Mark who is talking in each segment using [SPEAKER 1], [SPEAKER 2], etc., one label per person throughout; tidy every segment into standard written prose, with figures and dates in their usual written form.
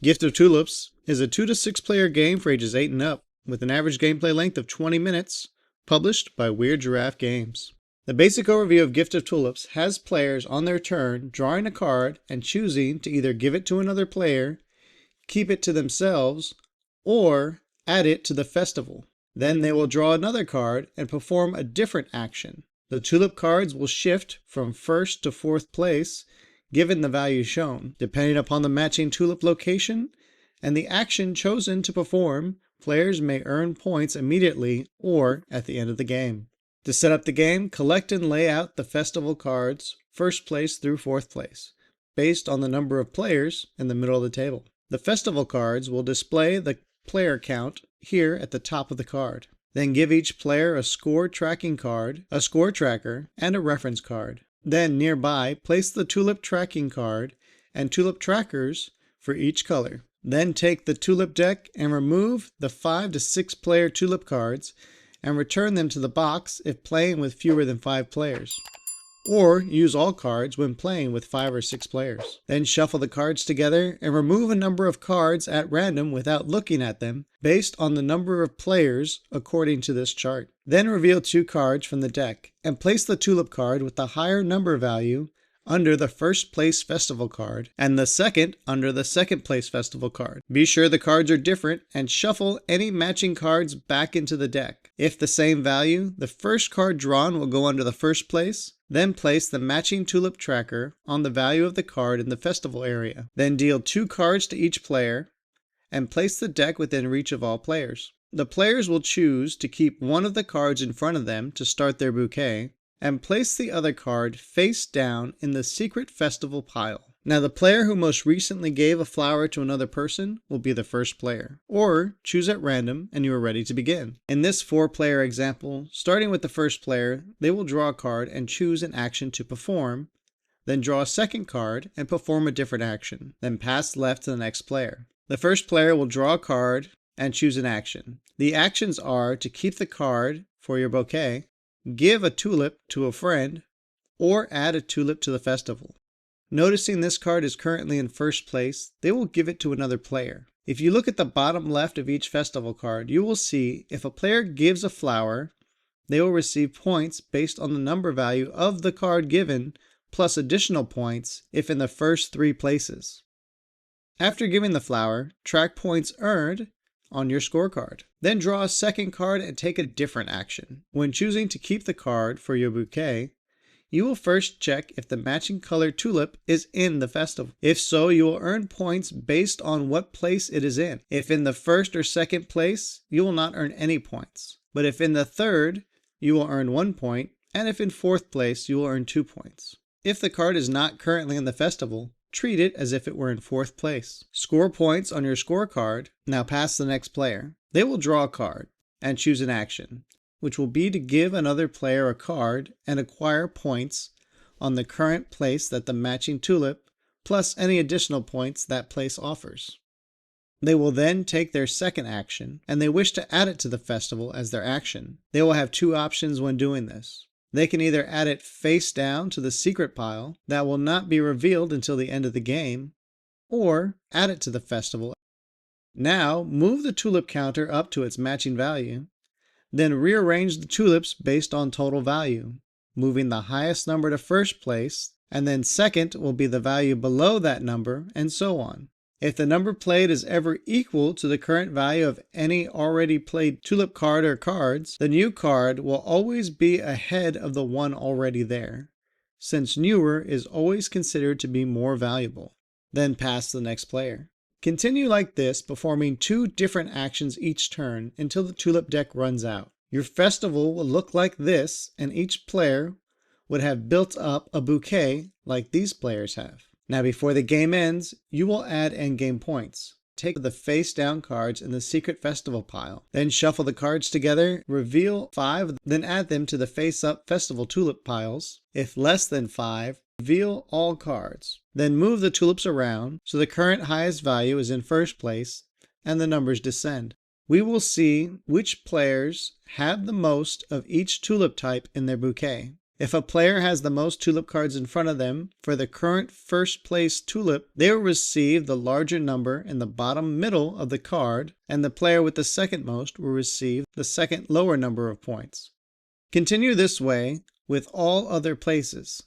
[SPEAKER 1] Gift of Tulips is a 2 to 6 player game for ages 8 and up, with an average gameplay length of 20 minutes, published by Weird Giraffe Games. The basic overview of Gift of Tulips has players on their turn drawing a card and choosing to either give it to another player, keep it to themselves, or add it to the festival. Then they will draw another card and perform a different action. The tulip cards will shift from first to fourth place, given the value shown. Depending upon the matching tulip location and the action chosen to perform, players may earn points immediately or at the end of the game. To set up the game, collect and lay out the festival cards, first place through fourth place, based on the number of players in the middle of the table. The festival cards will display the player count here at the top of the card. Then give each player a score tracking card, a score tracker, and a reference card. Then nearby, place the tulip tracking card and tulip trackers for each color. Then take the tulip deck and remove the 5 to 6 player tulip cards and return them to the box if playing with fewer than 5 players. Or use all cards when playing with 5 or 6 players. Then shuffle the cards together and remove a number of cards at random without looking at them, based on the number of players according to this chart. Then reveal 2 cards from the deck and place the tulip card with the higher number value under the first place festival card and the second under the second place festival card. Be sure the cards are different and shuffle any matching cards back into the deck. If the same value, the first card drawn will go under the first place. Then place the matching tulip tracker on the value of the card in the festival area. Then deal 2 cards to each player and place the deck within reach of all players. The players will choose to keep one of the cards in front of them to start their bouquet and place the other card face down in the secret festival pile. Now the player who most recently gave a flower to another person will be the first player. Or choose at random and you are ready to begin. In this 4-player example, starting with the first player, they will draw a card and choose an action to perform, then draw a second card and perform a different action, then pass left to the next player. The first player will draw a card and choose an action. The actions are to keep the card for your bouquet, give a tulip to a friend, or add a tulip to the festival. Noticing this card is currently in first place, they will give it to another player. If you look at the bottom left of each festival card, you will see if a player gives a flower, they will receive points based on the number value of the card given, plus additional points if in the first 3 places. After giving the flower, track points earned on your scorecard. Then draw a second card and take a different action. When choosing to keep the card for your bouquet, you will first check if the matching color tulip is in the festival. If so, you will earn points based on what place it is in. If in the first or second place, you will not earn any points. But if in the third, you will earn 1 point, and if in fourth place, you will earn 2 points. If the card is not currently in the festival, treat it as if it were in fourth place. Score points on your scorecard. Now pass the next player. They will draw a card and choose an action, which will be to give another player a card and acquire points on the current place that the matching tulip, plus any additional points that place offers. They will then take their second action, and they wish to add it to the festival as their action. They will have 2 options when doing this. They can either add it face down to the secret pile that will not be revealed until the end of the game, or add it to the festival. Now move the tulip counter up to its matching value. Then rearrange the tulips based on total value, moving the highest number to first place, and then second will be the value below that number, and so on. If the number played is ever equal to the current value of any already played tulip card or cards, the new card will always be ahead of the one already there, since newer is always considered to be more valuable. Then pass to the next player. Continue like this, performing 2 different actions each turn until the tulip deck runs out. Your festival will look like this, and each player would have built up a bouquet like these players have. Now before the game ends, you will add endgame points. Take the face down cards in the secret festival pile. Then shuffle the cards together, reveal 5, then add them to the face up festival tulip piles. If less than 5, reveal all cards. Then move the tulips around so the current highest value is in first place and the numbers descend. We will see which players have the most of each tulip type in their bouquet. If a player has the most tulip cards in front of them for the current first place tulip, they will receive the larger number in the bottom middle of the card, and the player with the second most will receive the second lower number of points. Continue this way with all other places.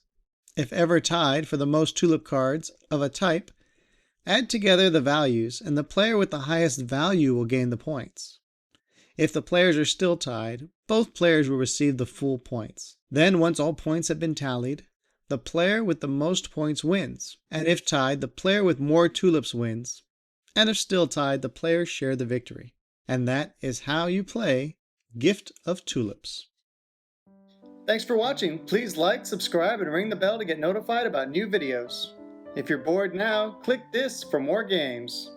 [SPEAKER 1] If ever tied for the most tulip cards of a type, add together the values, and the player with the highest value will gain the points. If the players are still tied, both players will receive the full points. Then, once all points have been tallied, the player with the most points wins. And if tied, the player with more tulips wins. And if still tied, the players share the victory. And that is how you play Gift of Tulips. Thanks for watching. Please like, subscribe, and ring the bell to get notified about new videos. If you're bored now, click this for more games.